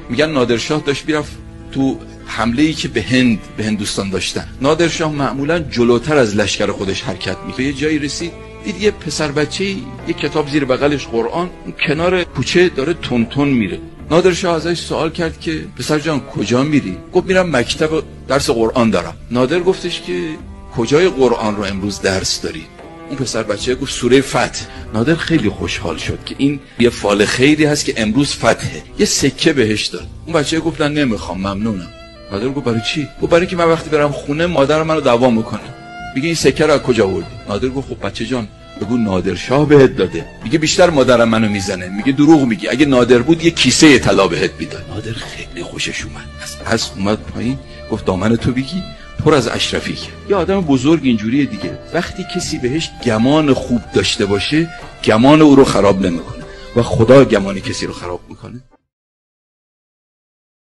میگن نادرشاه داشت میرفت تو حمله‌ای که به هندوستان داشتن. نادرشاه معمولا جلوتر از لشکر خودش حرکت می‌کرد. یه جایی رسید دید یه پسر بچه‌ای یه کتاب زیر بغلش قرآن کنار کوچه داره تون میره. نادرشاه ازش سوال کرد که پسر جان کجا میری؟ گفت میرم مکتب درس قرآن دارم. نادر گفتش که کجای قرآن رو امروز درس داری؟ اون پسر بچه گفت سوره فتح. نادر خیلی خوشحال شد که این یه فال خیری هست که امروز فتحه. یه سکه بهش داد. اون بچه گفت نه نمیخوام ممنونم. نادر گفت برای چی؟ گفت برای که من وقتی برم خونه مادرم منو دعوا میکنه. میگه این سکه رو از کجا آوردی؟ نادر گفت خب بچه جان بگو نادرشاه بهت داده. میگه بیشتر مادرم منو میزنه. میگه دروغ میگی، اگه نادر بود یه کیسه طلا بهت میداد. نادر خیلی خوشش اومد. از اومد پایین گفت دامن تو بگی پر از اشرفی کرد. یه آدم بزرگ اینجوریه دیگه. وقتی کسی بهش گمان خوب داشته باشه گمان او رو خراب نمیکنه و خدا گمان کسی رو خراب میکنه.